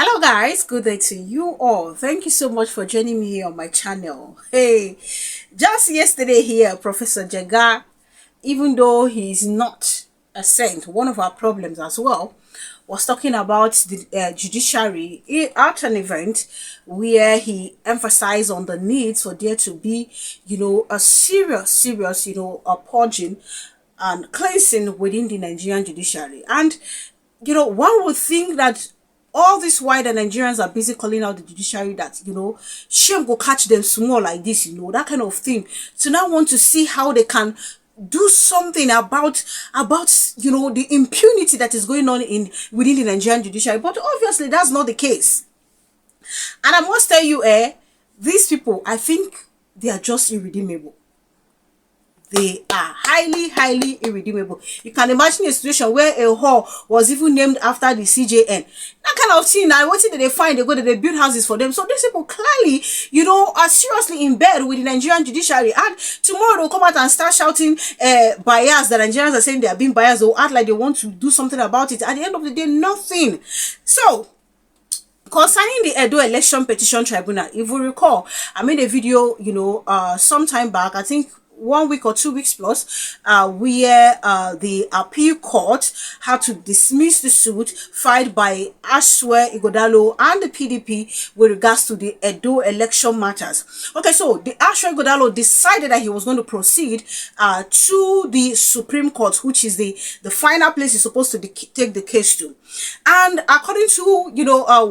Hello guys, good day to you all. Thank you so much for joining me here on my channel. Hey, just yesterday here, Professor Jega, even though he is not a saint, one of our problems as well, was talking about the judiciary at an event where he emphasized on the needs for there to be, a serious, a purging and cleansing within the Nigerian judiciary. And, one would think that all this while the Nigerians are busy calling out the judiciary that, shame go catch them small like this, that kind of thing. So now want to see how they can do something about the impunity that is going on within the Nigerian judiciary. But obviously that's not the case. And I must tell you, these people, I think they are just irredeemable. They are highly irredeemable. You can imagine a situation where a hall was even named after the CJN. That kind of thing. Now, what did they find? They go to they build houses for them. So these people clearly, are seriously in bed with the Nigerian judiciary. And tomorrow they'll come out and start shouting bias. The Nigerians are saying they are being biased. They'll act like they want to do something about it. At the end of the day, nothing. So concerning the Edo Election Petition Tribunal, if you recall, I made a video, some time back, I think 1 week or 2 weeks plus, where the appeal court had to dismiss the suit filed by Ashwe Ighodalo and the PDP with regards to the Edo election matters. Okay, so the Ashwe Ighodalo decided that he was going to proceed to the Supreme Court, which is the final place he's supposed to take the case to. And according to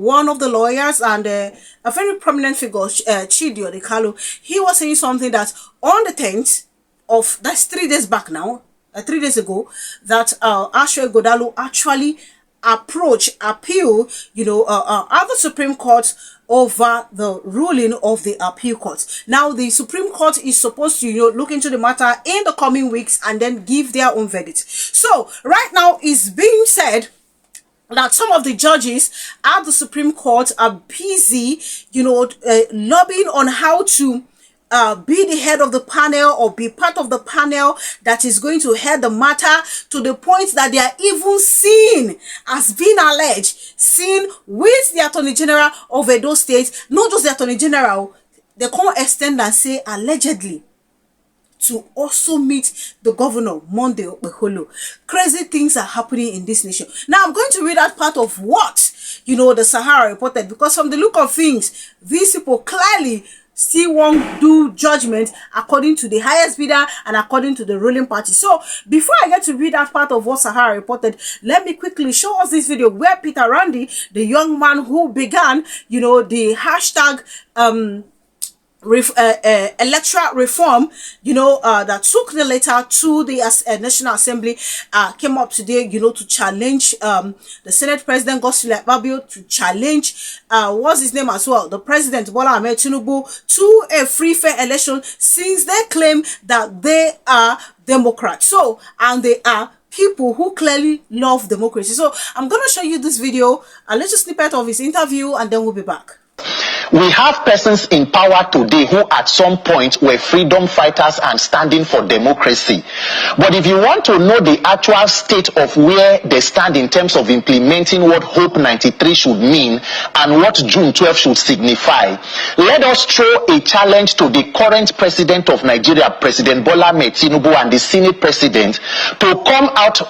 one of the lawyers and a very prominent figure, Chidi Odekalo, he was saying something that on the 10th of, that's 3 days back now, 3 days ago, that Ashwe Ighodalo actually appeal, at the Supreme Court over the ruling of the appeal court. Now, the Supreme Court is supposed to, look into the matter in the coming weeks and then give their own verdict. So, right now, it's being said that some of the judges at the Supreme Court are busy, lobbying on how to be the head of the panel or be part of the panel that is going to head the matter, to the point that they are even seen as being seen with the Attorney General of Edo State, not just the Attorney General, they can't extend and say allegedly, to also meet the governor Monday Okpebholo. Crazy things are happening in this nation. Now I'm going to read out part of what the Sahara reported, because from the look of things, these people clearly still won't do judgment according to the highest bidder and according to the ruling party. So before I get to read that part of what Sahara reported, let me quickly show us this video where Peter Randy, the young man who began the hashtag electoral reform, that took the letter to the National Assembly, came up today, to challenge the Senate President Godswill Akpabio, to challenge what's his name as well, the President Bola Ahmed Tinubu, to a free fair election, since they claim that they are Democrats. So, and they are people who clearly love democracy. So I'm going to show you this video, a little snippet of his interview, and then we'll be back. We have persons in power today who at some point were freedom fighters and standing for democracy. But if you want to know the actual state of where they stand in terms of implementing what Hope 93 should mean and what June 12 should signify, let us throw a challenge to the current president of Nigeria, President Bola Ahmed Tinubu, and the Senate president to come out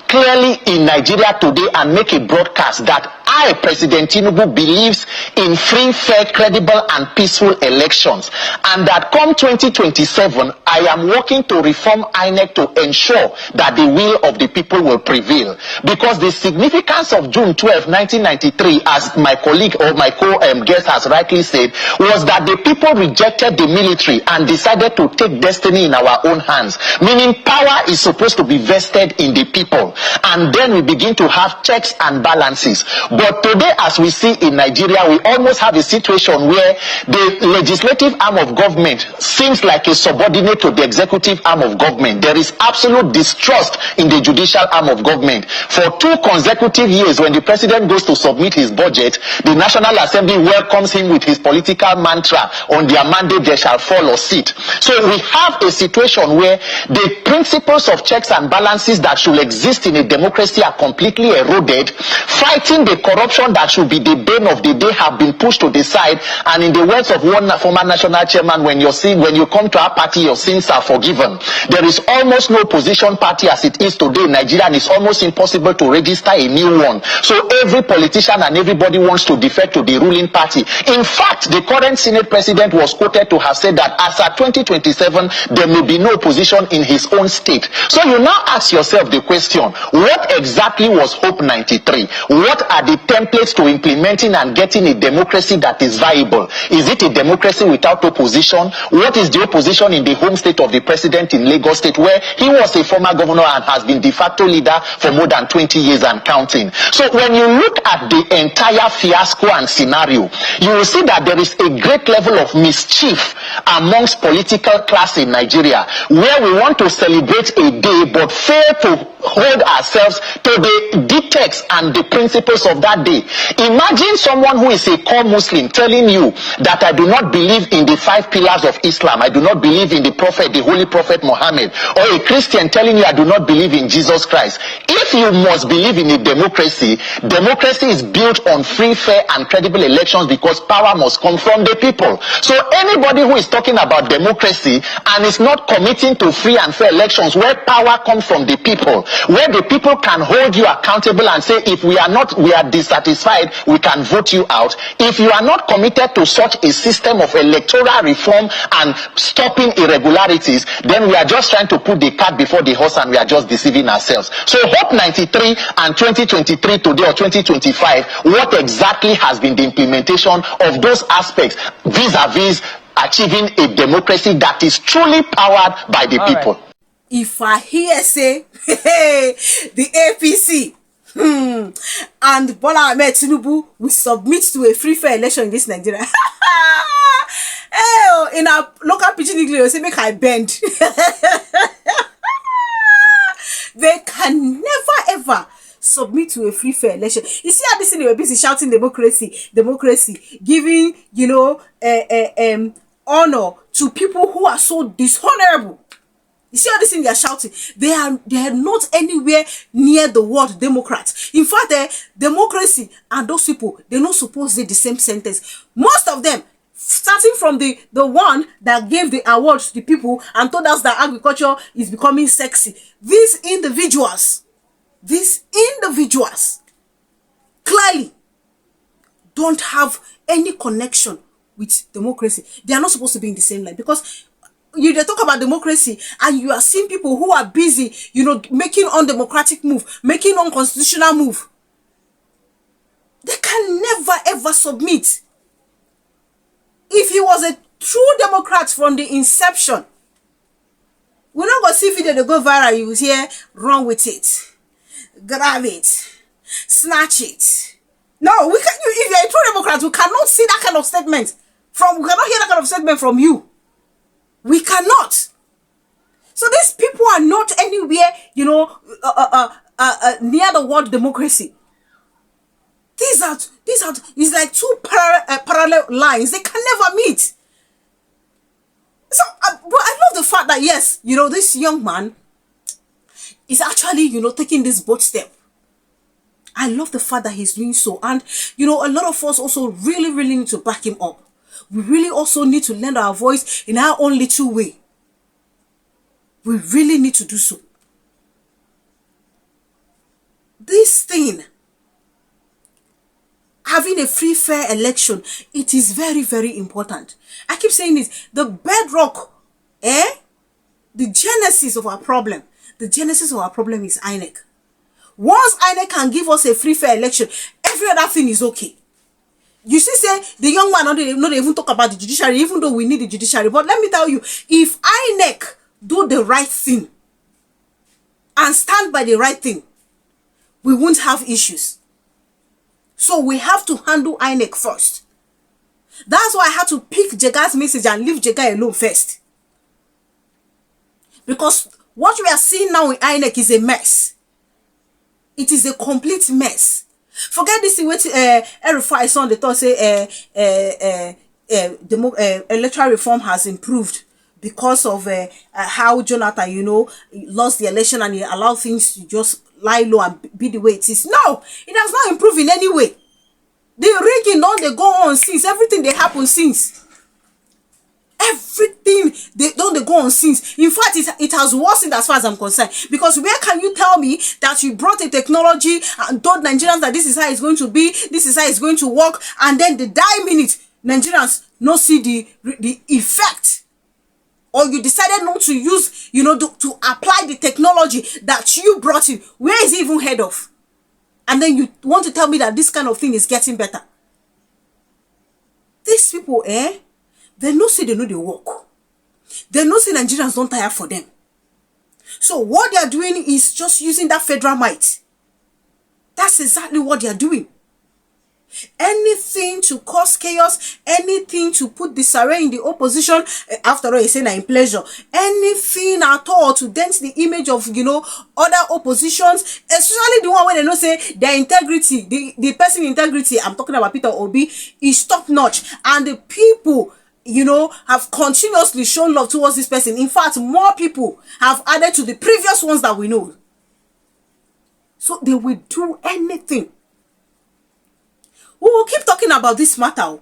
clearly in Nigeria today and make a broadcast that I, President Tinubu, believes in free, fair, credible, and peaceful elections, and that come 2027, I am working to reform INEC to ensure that the will of the people will prevail. Because the significance of June 12, 1993, as my colleague or my co-guest has rightly said, was that the people rejected the military and decided to take destiny in our own hands, meaning power is supposed to be vested in the people. And then we begin to have checks and balances. But today, as we see in Nigeria, we almost have a situation where the legislative arm of government seems like a subordinate to the executive arm of government. There is absolute distrust in the judicial arm of government. For 2 consecutive years, when the president goes to submit his budget, the National Assembly welcomes him with his political mantra, on their mandate they shall fall or sit. So we have a situation where the principles of checks and balances that should exist in a democracy are completely eroded, fighting the corruption that should be the bane of the day have been pushed to the side. And in the words of one former national chairman, when you come to our party, your sins are forgiven. There is almost no opposition party as it is today in Nigeria, and it's almost impossible to register a new one. So every politician and everybody wants to defect to the ruling party. In fact, the current Senate president was quoted to have said that as at 2027, there may be no opposition in his own state. So you now ask yourself the question, what exactly was Hope 93? What are the templates to implementing and getting a democracy that is viable? Is it a democracy without opposition? What is the opposition in the home state of the president in Lagos State, where he was a former governor and has been de facto leader for more than 20 years and counting? So when you look at the entire fiasco and scenario, you will see that there is a great level of mischief amongst political class in Nigeria, where we want to celebrate a day but fail to hold ourselves to the dictates and the principles of that day. Imagine someone who is a core Muslim telling you that I do not believe in the 5 pillars of Islam, I do not believe in the prophet, the holy prophet Muhammad, or a Christian telling you I do not believe in Jesus Christ. If you must believe in a democracy, democracy is built on free, fair and credible elections, because power must come from the people. So anybody who is talking about democracy and is not committing to free and fair elections where power comes from the people, where the people can hold you accountable and say, if we are dissatisfied, we can vote you out. If you are not committed to such a system of electoral reform and stopping irregularities, then we are just trying to put the cart before the horse and we are just deceiving ourselves. So Hope 93 and 2023 today or 2025, what exactly has been the implementation of those aspects vis-a-vis achieving a democracy that is truly powered by the people? Right. If I hear say the APC and Bola Ahmed Tinubu will submit to a free fair election in this Nigeria, in our local pidgin English, say make I bend. They can never ever submit to a free fair election. You see how this thing they were busy shouting democracy, democracy, giving honor to people who are so dishonorable. You see all this thing they are shouting? They are not anywhere near the word Democrats. In fact, democracy and those people, they're not supposed to say the same sentence. Most of them, starting from the one that gave the award to the people and told us that agriculture is becoming sexy. These individuals clearly don't have any connection with democracy. They are not supposed to be in the same line, because they talk about democracy and you are seeing people who are busy, making undemocratic move, making unconstitutional move. They can never ever submit. If he was a true Democrat from the inception, we're not going to see video that go viral. You will hear, run with it, grab it, snatch it. No, we can. If you're a true Democrat, we cannot see that kind of statement we cannot hear that kind of statement from you. We cannot. So these people are not anywhere, near the word democracy. These are it's like two parallel lines. They can never meet. So, but I love the fact that yes, this young man is actually, taking this bold step. I love the fact that he's doing so, and a lot of us also really, really need to back him up. We really also need to lend our voice in our own little way. We really need to do so. This thing, having a free, fair election, it is very, very important. I keep saying this, the bedrock, the genesis of our problem. The genesis of our problem is INEC. Once INEC can give us a free, fair election, every other thing is okay. You see, say the young man not even talk about the judiciary, even though we need the judiciary. But let me tell you, if INEC do the right thing and stand by the right thing, we won't have issues. So we have to handle INEC first. That's why I had to pick Jega's message and leave Jega alone first. Because what we are seeing now in INEC is a mess. It is a complete mess. Forget this thing with Erifai son the thought say electoral reform has improved because of how Jonathan lost the election and he allowed things to just lie low and be the way it is. No, it has not improved in any way. The rigging don't they go on since, everything they happen since. Everything they don't they go on since. In fact, it has worsened as far as I'm concerned. Because where can you tell me that you brought a technology and told Nigerians that this is how it's going to be, this is how it's going to work, and then the die minute Nigerians not see the effect, or you decided not to use, to apply the technology that you brought in? Where is it even head of? And then you want to tell me that this kind of thing is getting better? These people, they know say they know they work. They know say Nigerians don't tire for them. So what they are doing is just using that federal might. That's exactly what they are doing. Anything to cause chaos, anything to put disarray in the opposition. After all, you say in pleasure. Anything at all to dent the image of other oppositions, especially the one where they know say their integrity, the person integrity, I'm talking about Peter Obi, is top notch, and the people have continuously shown love towards this person. In fact, more people have added to the previous ones that we know. So they will do anything. We will keep talking about this matter.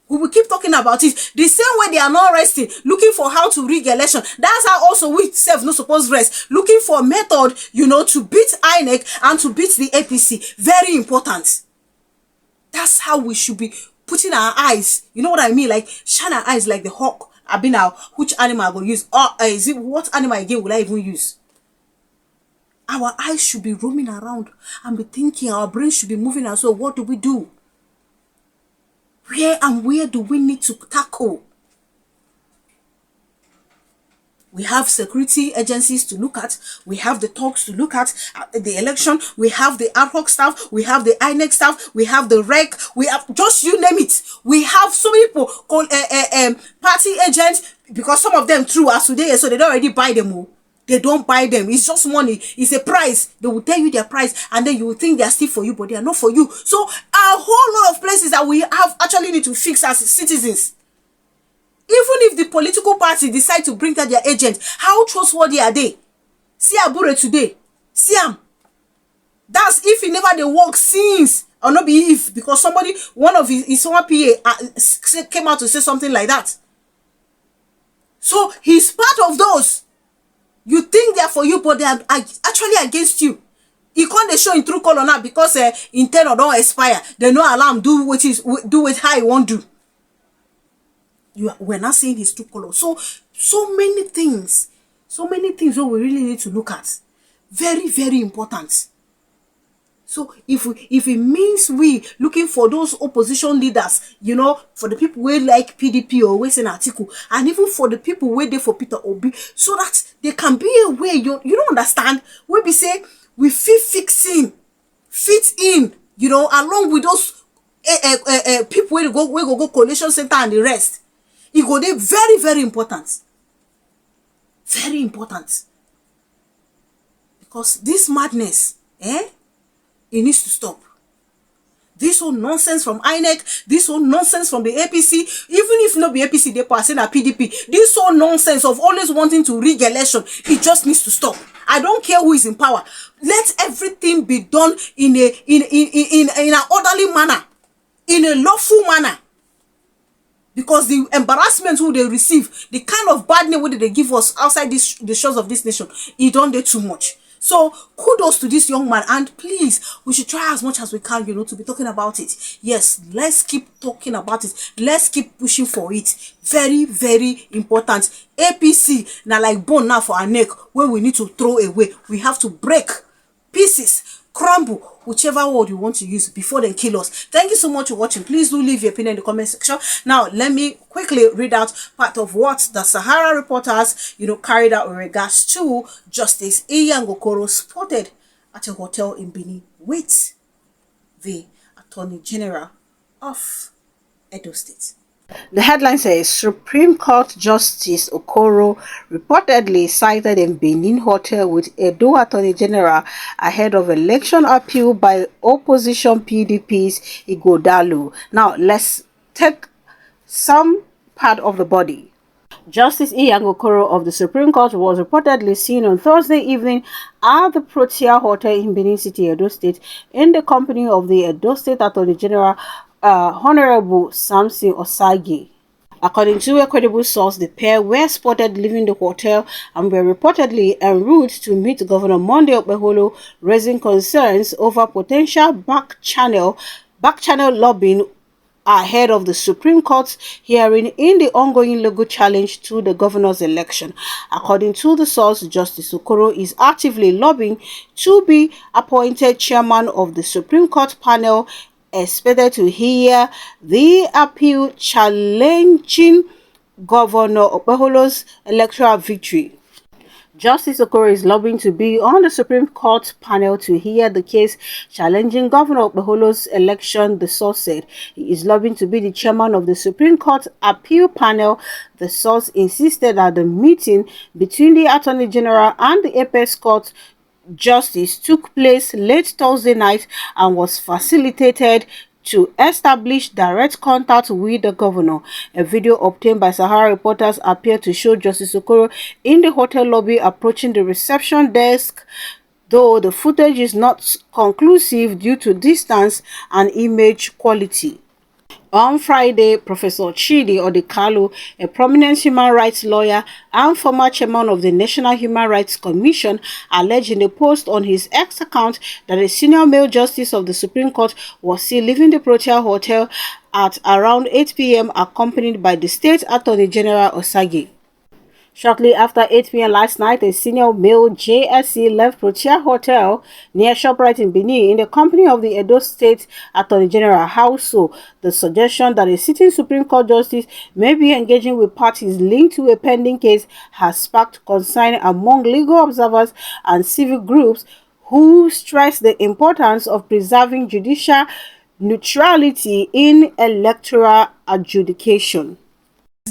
We will keep talking about it. The same way they are not resting, looking for how to rig election. That's how also we self no supposed rest, looking for method, to beat INEC and to beat the APC. Very important. That's how we should be putting our eyes. You know what I mean? Like shine our eyes like the hawk. I mean now, which animal I will use? Or is it what animal again will I even use? Our eyes should be roaming around and be thinking. Our brain should be moving as well. What do we do? Where do we need to tackle? We have security agencies to look at. We have the talks to look at the election. We have the ad hoc staff. We have the INEC staff. We have the rec. We have just you name it. We have so many people called party agents, because some of them through as today, so they don't already buy them all. They don't buy them. It's just money. It's a price. They will tell you their price, and then you will think they are still for you, but they are not for you. So a whole lot of places that we have actually need to fix as citizens. Even if the political party decide to bring out their agent, how trustworthy are they? See Abure today. See him. That's if he never they work since, or not be if, because one of his one PA came out to say something like that. So he's part of those. You think they are for you, but they are actually against you. He can't they show in true color now because in tenor don't expire. They no alarm do what how he won't do. We're not seeing his true color. So many things that we really need to look at. Very, very important. So if it means we looking for those opposition leaders, for the people who like PDP or we an article, and even for the people who there for Peter Obi, so that there can be a way, you don't understand, where we say we fit in, along with those people where go coalition center and the rest. It go there very, very important. Very important. Because this madness, it needs to stop. This whole nonsense from INEC, this whole nonsense from the APC, even if not be APC, they pass in a PDP. This whole nonsense of always wanting to rig election, it just needs to stop. I don't care who is in power. Let everything be done in an orderly manner, in a lawful manner. Because the embarrassment who they receive, the kind of bad name they give us outside the shores of this nation, it don't do too much. So kudos to this young man, and please, we should try as much as we can, to be talking about it. Yes, let's keep talking about it. Let's keep pushing for it. Very, very important. APC now like bone now for our neck, where we need to throw away. We have to break pieces, crumble, whichever word you want to use before they kill us. Thank you so much for watching. Please do leave your opinion in the comment section. Now, let me quickly read out part of what the Sahara reporters, carried out in regards to Justice Okoro spotted at a hotel in Benin with the Attorney General of Edo State. The headline says, Supreme Court Justice Okoro reportedly sighted in Benin hotel with Edo Attorney General ahead of election appeal by opposition PDP's Ighodalo. Now, let's take some part of the body. Justice IYANG Okoro of the Supreme Court was reportedly seen on Thursday evening at the Protea Hotel in Benin City, Edo State, in the company of the Edo State Attorney General, Honorable Samson Osage. According to a credible source, the pair were spotted leaving the hotel and were reportedly en route to meet Governor Monday Okpebholo, raising concerns over potential back-channel lobbying ahead of the Supreme Court's hearing in the ongoing legal challenge to the governor's election. According to the source, Justice Okoro is actively lobbying to be appointed chairman of the Supreme Court panel expected to hear the appeal challenging Governor Okpebholo's electoral victory. Justice Okoro is lobbying to be on the Supreme Court panel to hear the case challenging Governor Okpebholo's election, the source said. He is lobbying to be the chairman of the Supreme Court appeal panel. The source insisted that the meeting between the Attorney General and the Apex Court Justice took place late Thursday night and was facilitated to establish direct contact with the governor. A video obtained by Sahara reporters appeared to show Justice Okoro in the hotel lobby approaching the reception desk, though the footage is not conclusive due to distance and image quality. On Friday, Professor Chidi Odekalu, a prominent human rights lawyer and former chairman of the National Human Rights Commission, alleged in a post on his X account that a senior male justice of the Supreme Court was seen leaving the Protea Hotel at around 8 p.m. accompanied by the State Attorney General Osage. Shortly after 8 p.m. last night, a senior male JSC left Protea Hotel near ShopRite in Benin in the company of the Edo State Attorney General. How so? The suggestion that a sitting Supreme Court justice may be engaging with parties linked to a pending case has sparked concern among legal observers and civil groups who stress the importance of preserving judicial neutrality in electoral adjudication.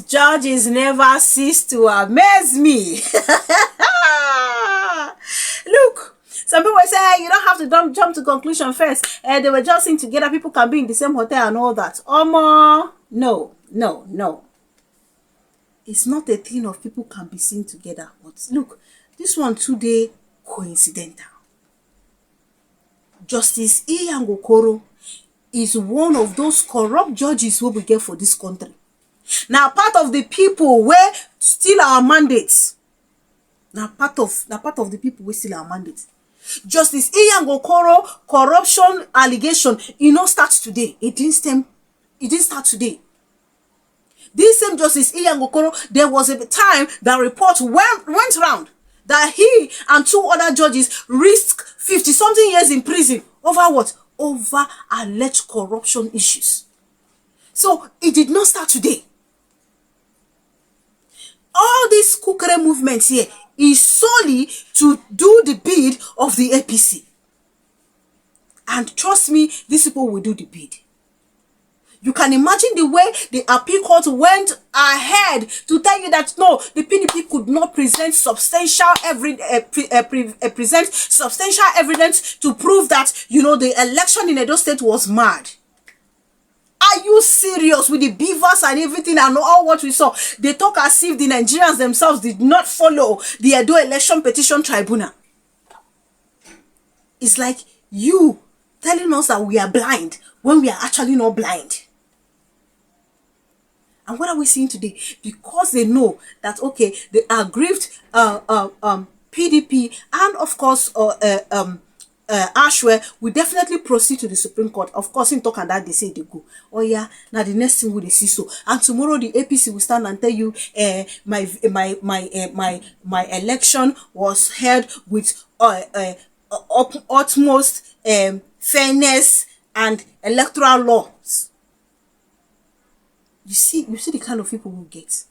Judges never cease to amaze me. Look, some people say you don't have to jump to conclusion first. They were just seen together. People can be in the same hotel and all that. No. It's not a thing of people can be seen together. But look, this one today coincidental. Justice IYANG Okoro is one of those corrupt judges who we get for this country. Now, part of the people where steal our mandates. Now, part of the people where steal our mandates. Justice IYANG Okoro corruption allegation, starts today. It didn't start today. This same Justice IYANG Okoro, there was a time that report went round that he and two other judges risked 50-something years in prison over what? Over alleged corruption issues. So it did not start today. All this kukere movement here is solely to do the bid of the APC. And trust me, these people will do the bid. You can imagine the way the appeal court went ahead to tell you that no, the PDP could not present substantial evidence to prove that the election in Edo State was mad. Are you serious with the beavers and everything and all what we saw? They talk as if the Nigerians themselves did not follow the Edo Election Petition Tribunal. It's like you telling us that we are blind when we are actually not blind. And what are we seeing today? Because they know that, okay, the aggrieved PDP and of course Ashwell will definitely proceed to the Supreme Court. Of course, in talk and that they say they go. Oh yeah, now the next thing will they see so. And tomorrow the APC will stand and tell you, my election was held with utmost fairness and electoral laws. You see the kind of people we get.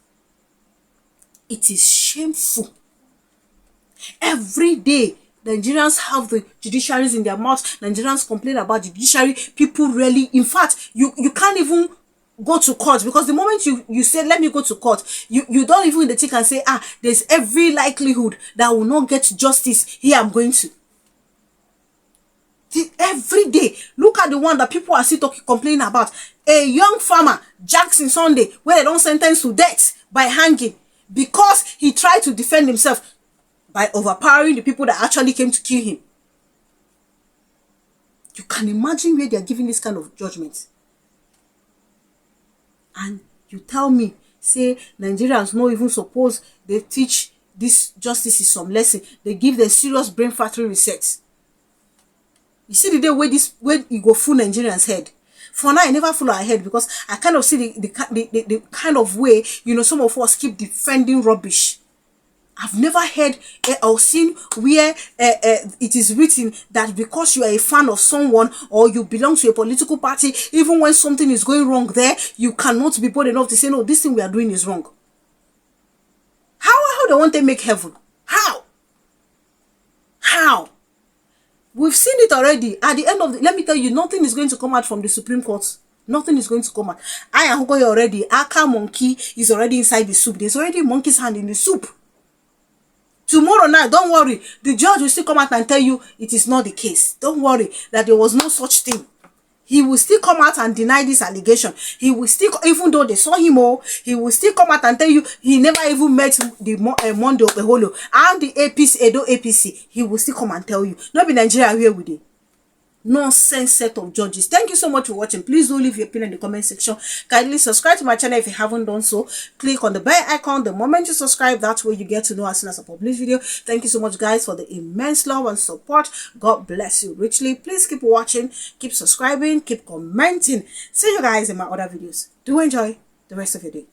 It is shameful. Every day, Nigerians have the judiciaries in their mouths. Nigerians complain about the judiciary. People really, in fact, you can't even go to court, because the moment you say, let me go to court, you don't even think and say, there's every likelihood that I will not get justice. Here I'm going to. Every day, look at the one that people are still complaining about. A young farmer, Jackson Sunday, where they don't sentence to death by hanging. because he tried to defend himself by overpowering the people that actually came to kill him. You can imagine where they are giving this kind of judgment. And you tell me, say Nigerians no even suppose they teach this justice is some lesson. They give them serious brain factory reset. You see the day where you go full Nigerians' head. For now, I never follow our head because I kind of see the kind of way, you know, some of us keep defending rubbish. I've never heard or seen where it is written that because you are a fan of someone or you belong to a political party, even when something is going wrong there, you cannot be bold enough to say, no, this thing we are doing is wrong. How they want to make heaven? How? We've seen it already. At the end of let me tell you, nothing is going to come out from the Supreme Court. Nothing is going to come out. I am going already. Aka monkey is already inside the soup. There's already a monkey's hand in the soup. Tomorrow night, don't worry. The judge will still come out and tell you it is not the case. Don't worry that there was no such thing. He will still come out and deny this allegation. He will still, even though they saw him all, he will still come out and tell you he never even met the Monday Okpebholo and the APC, Edo APC. He will still come and tell you. Not be Nigeria here with it. Nonsense set of judges. Thank you so much for watching. Please do leave your opinion in the comment section. Kindly subscribe to my channel if you haven't done so. Click on the bell icon the moment you subscribe. That way you get to know as soon as I publish video. Thank you so much, guys, for the immense love and support. God bless you richly. Please keep watching, keep subscribing, keep commenting. See you guys in my other videos. Do enjoy the rest of your day.